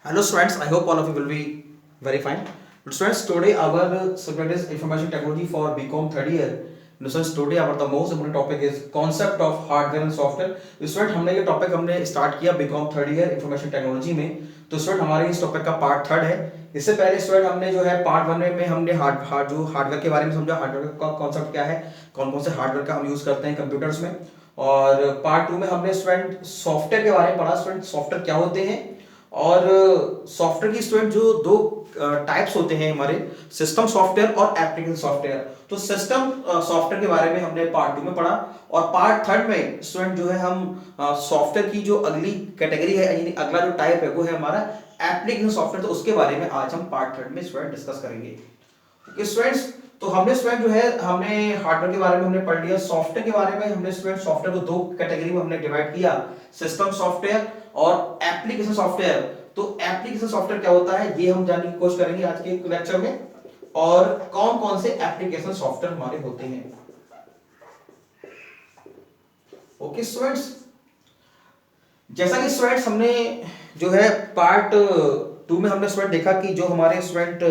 Hello students, I hope all of you will be very fine. Students, today our subject is information technology for BCom third year. Students, today our the most important topic is concept of hardware and software. Student, हमने ये topic हमने start किया BCom third year information technology में. तो student हमारे इस topic का part third है. इससे पहले स्टूडेंट हमने जो है पार्ट वन में हमने हार्डवेयर के बारे में समझा, हार्डवेयर का कॉन्सेप्ट क्या है, कौन कौन से हार्डवेयर का हम यूज करते हैं कंप्यूटर्स में. और पार्ट टू में हमने स्टूडेंट सॉफ्टवेयर के बारे में पढ़ा. स्टूडेंट सॉफ्टवेयर क्या होते हैं और सॉफ्टवेयर की स्टूडेंट जो दो टाइप्स होते हैं हमारे, सिस्टम सॉफ्टवेयर और एप्लीकेशन सॉफ्टवेयर. तो सिस्टम सॉफ्टवेयर के बारे में हमने पार्ट टू में पढ़ा. और पार्ट थर्ड में स्टूडेंट जो है हम सॉफ्टवेयर की जो अगली कैटेगरी है यानी अगला जो टाइप है वो है हमारा एप्लीकेशन सॉफ्टवेयर. तो उसके बारे में आज हम पार्ट थर्ड में स्टूडेंट डिस्कस करेंगे. ओके स्टूडेंट्स, तो हमने स्टूडेंट जो है हमने हार्डवेयर के बारे में हमने पढ़ लिया. सॉफ्टवेयर के बारे में हमने स्टूडेंट सॉफ्टवेयर को दो कैटेगरी में हमने डिवाइड किया, सिस्टम सॉफ्टवेयर और एप्लीकेशन सॉफ्टवेयर. तो एप्लीकेशन सॉफ्टवेयर क्या होता है ये हम जानने की कोशिश करेंगे आज के लेक्चर में, और कौन कौन से एप्लीकेशन सॉफ्टवेयर हमारे होते हैं. ओके स्टूडेंट्स, जैसा कि स्टूडेंट्स हमने जो है पार्ट टू में हमने स्टूडेंट देखा कि जो हमारे स्टूडेंट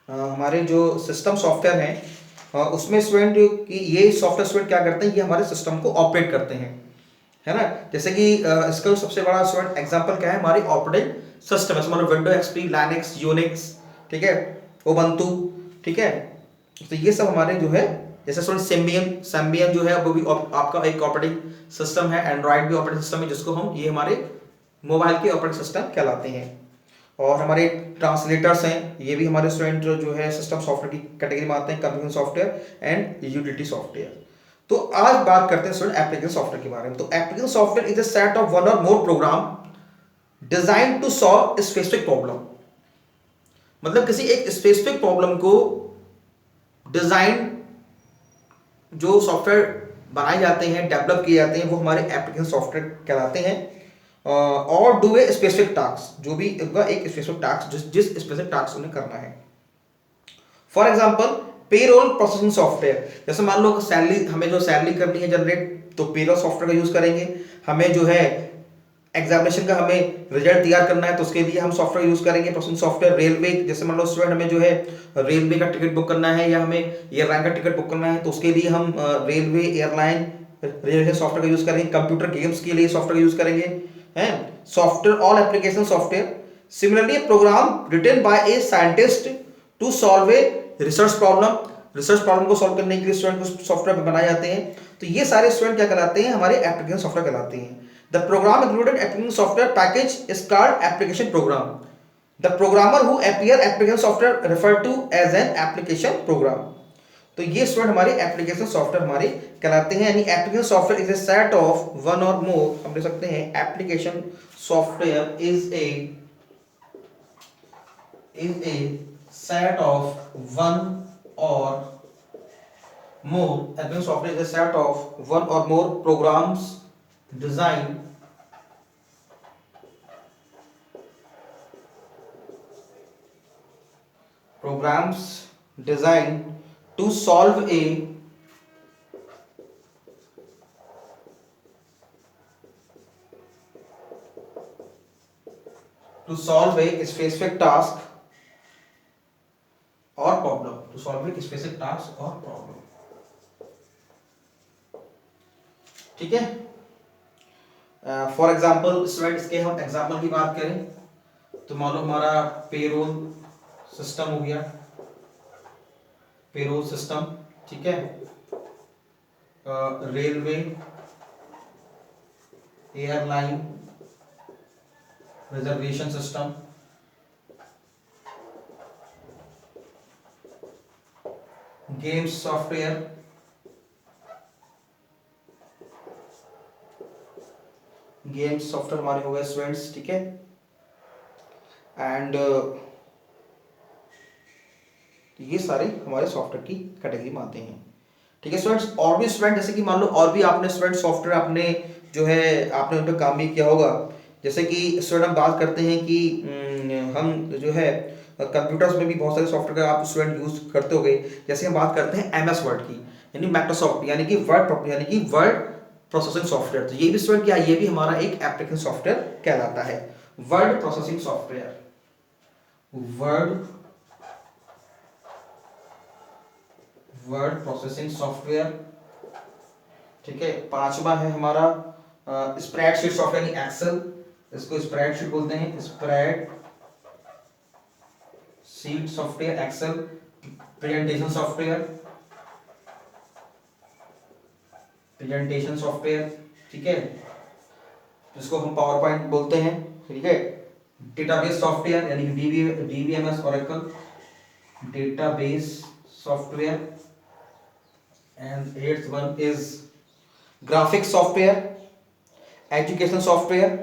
हमारे जो सिस्टम सॉफ्टवेयर हैं उसमें स्टूडेंट की ये सॉफ्टवेयर स्टूडेंट क्या करते हैं, ये हमारे सिस्टम को ऑपरेट करते हैं, है ना. जैसे कि इसका सबसे बड़ा स्टूडेंट एग्जांपल क्या है, हमारी ऑपरेटिंग सिस्टम है. हमारा विंडो एक्सपी, लाइनक्स, यूनिक्स, ठीक है, उबंटू, ठीक है. तो ये सब हमारे जो है, जैसे स्टूडेंट सिम्बियन जो है वो भी आपका एक ऑपरेटिंग सिस्टम है. एंड्रॉइड भी ऑपरेटिंग सिस्टम है जिसको हम, ये हमारे मोबाइल के ऑपरेटिंग सिस्टम कहलाते हैं. और हमारे ट्रांसलेटर्स हैं, ये भी हमारे स्टूडेंट जो है सिस्टम सॉफ्टवेयर की कैटेगरी में आते हैं, computer software and utility software. तो आज बात करते हैं स्टूडेंट एप्लीकेशन सॉफ्टवेयर के बारे में. तो application software is a set of one or more program design to solve specific problem. मतलब किसी एक स्पेसिफिक प्रॉब्लम को डिजाइन, जो सॉफ्टवेयर बनाए जाते हैं, डेवलप किए जाते हैं, वो हमारे एप्लीकेशन सॉफ्टवेयर कहलाते हैं. और डू ए स्पेसिफिक टास्क, जो भी उनका एक स्पेसिफिक टास्क, जिस स्पेसिफिक टास्क उन्हें करना है. For example payroll processing software. जैसे मान लो सैलरी, हमें जो सैलरी करनी है जनरेट, तो पेरोल सॉफ्टवेयर का यूज करेंगे. हमें जो है एग्जामिनेशन का हमें रिजल्ट तैयार करना है तो उसके लिए हम सॉफ्टवेयर यूज करेंगे, प्रोसेसिंग सॉफ्टवेयर. रेलवे, जैसे मान लो स्टूडेंट हमें जो है रेलवे का टिकट बुक करना है या हमें एयरलाइन का टिकट बुक करना है, तो उसके लिए हम रेलवे, एयरलाइन, रेलवे सॉफ्टवेयर का यूज करेंगे. कंप्यूटर गेम्स के लिए सॉफ्टवेयर यूज करेंगे, हैं. Software, all application software. Similarly program written by a scientist to solve a research problem. Research problem को सॉल्व करने के लिए स्टूडेंट को सॉफ्टवेयर बनाए जाते हैं. तो ये सारे स्टूडेंट क्या कहलाते हैं, हमारे एप्लीकेशन सॉफ्टवेयर कहलाते हैं. The program included application software package is called application program. The programmer who appear application software refer to as an application program. तो ये स्टूडेंट हमारे एप्लीकेशन सॉफ्टवेयर हमारे कहलाते हैं. यानी application software is a set of one or मोर, हम ले सकते हैं application software is A set of one or more, application software is a set of one or more programs designed to solve a specific task or problem. To solve a specific task or problem. ठीक है. For example student, इसके हम example की बात करें तो मान लो हमारा पेरोल सिस्टम हो गया, पेरोल सिस्टम, ठीक है. Railway, airline, reservation system, games software, games software हमारे हो गए स्टूडेंट्स, ठीक है. एंड ये सारे हमारे सॉफ्टवेयर की कैटेगरी में आते हैं, ठीक है स्टूडेंट्स. और भी स्टूडेंट, जैसे कि मान लो और भी आपने स्टूडेंट सॉफ्टवेयर आपने जो है आपने उन पर काम भी किया होगा. जैसे कि स्टूडेंट हम बात करते हैं कि हम जो है कंप्यूटर्स में भी बहुत सारे सॉफ्टवेयर का आप स्टूडेंट यूज करते हो गए. जैसे हम बात करते हैं MS वर्ड की, यानी माइक्रोसॉफ्ट, यानी कि वर्ड प्रोसेसिंग सॉफ्टवेयर। तो ये भी स्टूडेंट क्या है, ये भी हमारा एक एप्लीकेशन सॉफ्टवेयर कहलाता है। Word processing software, word processing software, ठीक है। पांचवा है हमारा स्प्रेडशीट सॉफ्टवेयर यानी एक्सेल, इसको स्प्रेडशीट बोलते हैं, spreadsheet software Excel. Presentation software, ठीक है, जिसको हम पावर पॉइंट बोलते हैं, ठीक है। डेटाबेस सॉफ्टवेयर यानी DBMS Oracle, database software. And eighth one is graphics software, education software,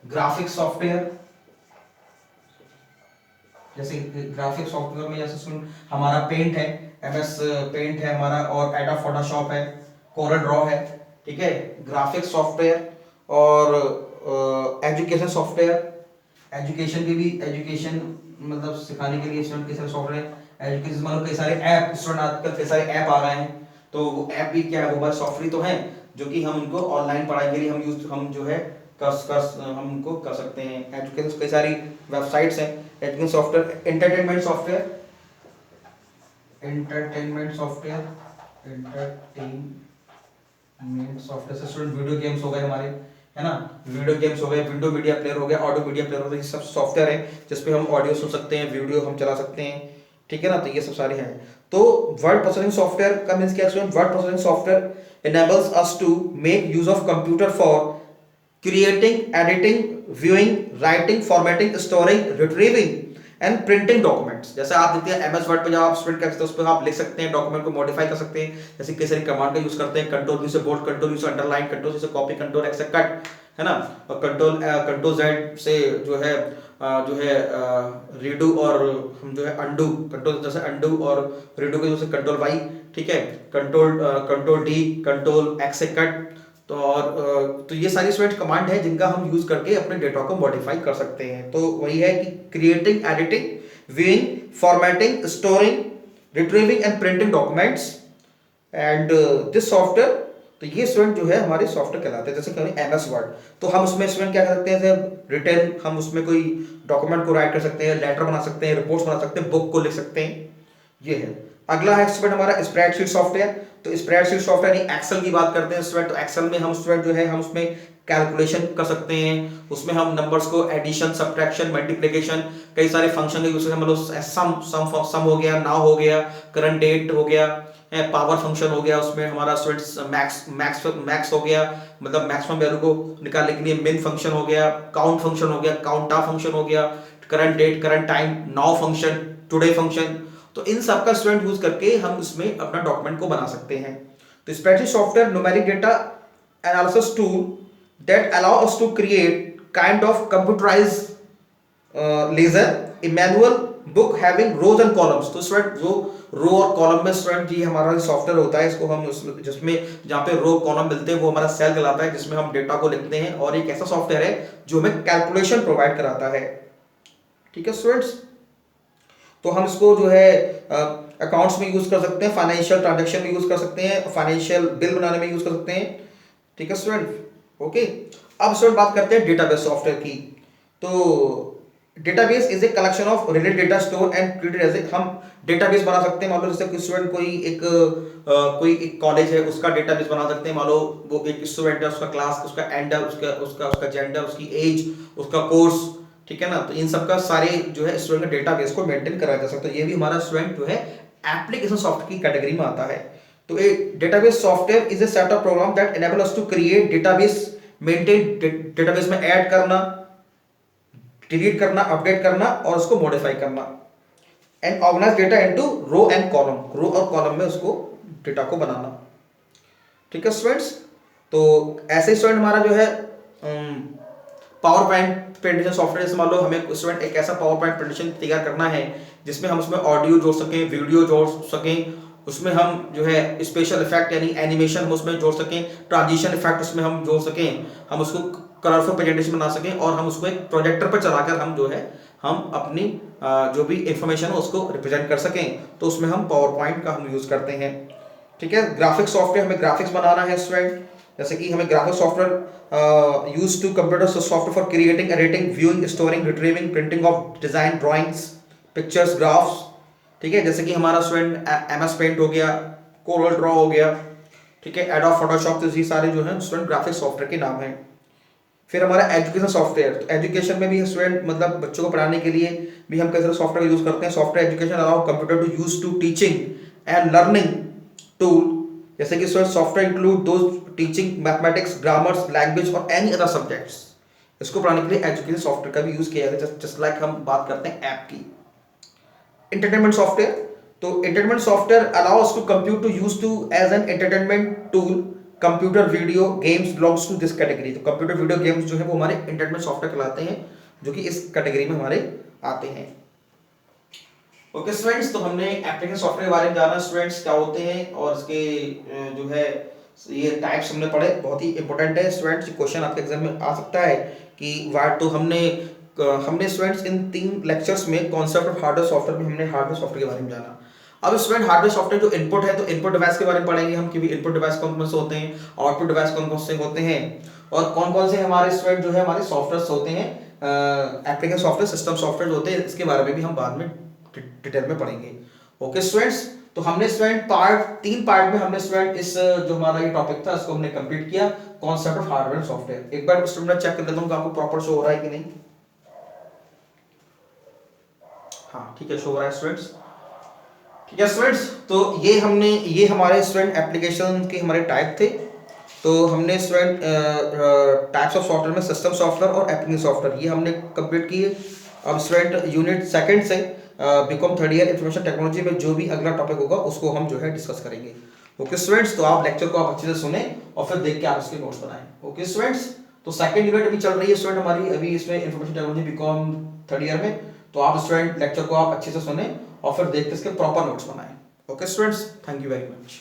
graphics software. जैसे ग्राफिक्स सॉफ्टवेयर में जैसे हमारा पेंट है, एमएस पेंट है हमारा, और एडोब फोटोशॉप है, कोरल ड्रॉ है, ठीक है, ग्राफिक्स सॉफ्टवेयर। और एजुकेशन सॉफ्टवेयर, एजुकेशन के भी, एजुकेशन मतलब सिखाने के लिए स्टूडेंट के सारे सॉफ्टवेयर, एजुकेशन मतलब कई सारे ऐप, स्टूडेंट आजकल कई सारे ऐप आ गए हैं, तो वो ऐप भी क्या है, वो बस सॉफ्टवेयर तो है जो कि हम उनको ऑनलाइन पढ़ाई के लिए हम जो है हम उनको कर सकते हैं। एजुकेशन कई सारी वेबसाइट्स हैं, एजुकेशन सॉफ्टवेयर। एंटरटेनमेंट सॉफ्टवेयर से स्टूडेंट वीडियो गेम्स हो गए हमारे, है ना, वीडियो गेम्स हो गए, विंडो मीडिया प्लेयर हो गया, ऑडियो मीडिया प्लेयर हो गया, ये सब सॉफ्टवेयर है जिसपे हम ऑडियो सुन सकते हैं, वीडियो हम चला सकते हैं, ठीक है ना। तो ये सब सारे हैं। तो वर्ड प्रोसेसिंग सॉफ्टवेयर का मींस क्या student, word processing software enables us to make use of computer for creating, editing, viewing, writing, formatting, storing, retrieving and printing documents। जैसे आप देखते हैं एमएस वर्ड पे जब आप स्प्रिंट करते हैं उस पर आप लिख सकते हैं, डॉक्यूमेंट को मॉडिफाई कर सकते हैं, जैसे कई सारी कमांड का यूज करते हैं, कंट्रोल से बोल्ड, कंट्रोल से अंडरलाइन, कंट्रोल से कॉपी, कंट्रोल एक्स से कट, है ना, और कंट्रोल जेड से जो है रीडू, और हम जो है अंडू, कंट्रोल जैसे अंडू और रीडू के जैसे कंट्रोल वाई, ठीक है, कंट्रोल डी, कंट्रोल एक्स से कट। तो ये सारी स्टूडेंट कमांड है जिनका हम यूज करके अपने डेटा को मॉडिफाई कर सकते हैं। तो वही है कि creating, editing, viewing, formatting, storing, retrieving and printing documents and this software. तो ये स्टूडेंट जो है हमारे सॉफ्टवेयर कहलाते हैं। जैसे कि एमएस वर्ड, तो हम उसमें स्टूडेंट क्या कर सकते हैं, रिटर्न, हम उसमें कोई डॉक्यूमेंट को राइट कर सकते हैं, लेटर बना सकते हैं, रिपोर्ट्स बना सकते हैं, बुक को लिख सकते हैं, ये है। अगला है स्टूडेंट हमारा स्प्रेडशीट सॉफ्टवेयर। तो स्प्रेडशीट सॉफ्टवेयर यानी एक्सेल की बात करते हैं स्टूडेंट, तो एक्सेल में हम स्टूडेंट जो है हम उसमें कैलकुलेशन कर सकते हैं, उसमें हम नंबर्स को एडिशन, सब्ट्रैक्शन, मल्टीप्लिकेशन, कई सारे फंक्शन के यूज से, मतलब सम हो गया, नाउ हो गया, करंट डेट हो गया, पावर फंक्शन हो गया, उसमें हमारा स्टूडेंट्स मैक्स हो गया, मतलब मैक्सिमम वैल्यू को निकालने के लिए मिन फंक्शन हो गया, काउंट फंक्शन हो गया, काउंट ऑफ फंक्शन हो गया, current date, current time, now function, today function. तो इन सब का स्टूडेंट यूज करके हम उसमें अपना डॉक्यूमेंट को बना सकते हैं। तो spreadsheet software numeric data analysis tool that allow us to create kind of computerized ledger manual book having rows and columns. तो स्टूडेंट जो रो और कॉलम में स्टूडेंट ये हमारा सॉफ्टवेयर होता है, इसको हम जिसमें जहाँ पे रो कॉलम मिलते हैं वो हमारा सेल कहलाता है, जिसमें हम डेटा को लिखते हैं, और एक ऐसा सॉफ्टवेयर है जो हमें कैलकुलेशन प्रोवाइड कराता है, ठीक है स्टूडेंट्स। तो हम इसको जो है अकाउंट्स में यूज कर सकते हैं, फाइनेंशियल ट्रांजैक्शन में यूज कर सकते हैं, फाइनेंशियल बिल बनाने में यूज कर सकते हैं, ठीक है स्टूडेंट, ओके। अब स्टूडेंट बात करते हैं डेटाबेस सॉफ्टवेयर की। तो database is a collection of related data store and treated as a, हम डेटाबेस बना सकते हैं। मान लो जैसे स्टूडेंट कोई एक कॉलेज है, उसका डेटाबेस बना सकते हैं। मान लो वो एक स्टूडेंट है, उसका क्लास, उसका एंडर, उसका जेंडर, उसकी एज, उसका कोर्स, ठीक है ना। तो इन सब का सारे जो है स्टूडेंट का डेटाबेस को मेंटेन कराया जा सकता है। ये भी हमारा स्टूडेंट जो है एप्लीकेशन सॉफ्टवेयर की कैटेगरी में आता है। तो a database software is a set of program that enable us to create database, maintain database में ऐड करना, डिलीट करना, अपडेट करना और उसको मॉडिफाई करना, and organize data into row and column, row और कॉलम में उसको डेटा को बनाना, ठीक है स्टूडेंट्स। तो ऐसे स्टूडेंट हमारा जो है पावर पॉइंट प्रेजेंटेशन सॉफ्टवेयर, जैसे मान लो हमें स्टूडेंट एक ऐसा पावर पॉइंट प्रेजेंटेशन तैयार करना है जिसमें हम उसमें ऑडियो जोड़ सकें, वीडियो जोड़ सकें, उसमें हम जो है स्पेशल इफेक्ट यानी एनिमेशन हम उसमें जोड़ सकें, ट्रांजिशन इफेक्ट उसमें हम जोड़ सकें, हम उसको कलरफुल प्रेजेंटेशन बना सकें, और हम उसको एक प्रोजेक्टर पर चलाकर हम जो है हम अपनी जो भी इंफॉर्मेशन है उसको रिप्रेजेंट कर सकें। तो उसमें हम पावर पॉइंट का हम यूज करते हैं, ठीक है। ग्राफिक्स सॉफ्टवेयर, हमें ग्राफिक्स बनाना है स्टूडेंट, जैसे कि हमें graphic software use to computer software for creating, editing, viewing, storing, retrieving, printing of design, drawings, pictures, graphs. ठीक है, जैसे कि हमारा स्टूडेंट MS पेंट हो गया, कोरल ड्रॉ हो गया, ठीक है, एडोब फोटोशॉप, तो ये सारे जो है स्टूडेंट ग्राफिक सॉफ्टवेयर के नाम हैं। फिर हमारा एजुकेशन सॉफ्टवेयर, तो एजुकेशन में भी स्टूडेंट मतलब बच्चों को पढ़ाने के लिए भी हम कैसे सॉफ्टवेयर यूज करते हैं। Software education allow computer to use to teaching and learning tool, जैसे कि software include those teaching mathematics, grammars, language और एनी अदर सब्जेक्ट्स। इसको पढ़ाने के लिए एजुकेशन सॉफ्टवेयर का भी यूज किया जाता है, जस्ट लाइक हम बात करते हैं ऐप की। एंटरटेनमेंट सॉफ्टवेयर, तो entertainment software allows to compute to use to as an entertainment tool, computer video games belongs to this category. तो कंप्यूटर वीडियो गेम्स जो है वो हमारे एंटरटेनमेंट सॉफ्टवेयर कहलाते हैं, जो कि इस कैटेगरी में हमारे आते हैं। ओके स्टूडेंट्स, तो हमने एप्लीकेशन सॉफ्टवेयर के बारे में जाना स्टूडेंट्स क्या होते हैं और इसके जो है ये टाइप्स हमने पढ़े, बहुत ही इंपॉर्टेंट है स्टूडेंट्स। क्वेश्चन आपके एग्जाम में आ सकता है कि वाट, तो हमने स्टूडेंट्स इन 3 लेक्चर्स में कॉन्सेप्ट ऑफ हार्डवेयर सॉफ्टवेयर में हमने हार्डवेयर सॉफ्टवेयर के बारे में जाना। अब स्टूडेंट हार्डवेयर सॉफ्टवेयर जो इनपुट है, तो इनपुट डिवाइस के बारे में पढ़ेंगे हम कि इनपुट डिवाइस कौन कौन से होते हैं, आउटपुट डिवाइस कौन कौन से होते हैं, और कौन कौन से हमारे स्टूडेंट जो है हमारे सॉफ्टवेयर होते हैं, एप्लीकेशन सॉफ्टवेयर, सिस्टम सॉफ्टवेयर होते हैं, इसके बारे में भी हम बाद में डिटेल में पढ़ेंगे। ओके स्टूडेंट्स, तो हमने स्टूडेंट 3 पार्ट में हमने स्टूडेंट इस जो हमारा ये टॉपिक था इसको हमने कंप्लीट किया, कॉन्सेप्ट ऑफ हार्डवेयर सॉफ्टवेयर। एक बार स्टूडेंट चेक कर लेता हूं कि आपको प्रॉपर शो हो रहा है कि नहीं। हाँ ठीक है, शो हो रहा है स्टूडेंट्स। ठीक है स्टूडेंट्स, तो ये हमारे स्टूडेंट एप्लीकेशन के हमारे टाइप थे। तो हमने स्टूडेंट टाइप्स ऑफ सॉफ्टवेयर में सिस्टम सॉफ्टवेयर और एप्लीकेशन सॉफ्टवेयर ये हमने कंप्लीट किए। अब स्टूडेंट यूनिट सेकंड से BCom 3rd year information technology में जो भी अगला टॉपिक होगा उसको हम जो है डिस्कस करेंगे। ओके स्टूडेंट्स, तो आप लेक्चर को आप अच्छे से सुने और फिर देख के आप इसके नोट्स बनाएं। ओके स्टूडेंट्स, तो सेकंड यूनिट अभी चल रही है स्टूडेंट हमारी, अभी इसमें information technology BCom 3rd year में। तो आप स्टूडेंट लेक्चर को आप अच्छे से सुने और फिर देख के इसके प्रॉपर नोट्स बनाएं। Okay students, thank you very much.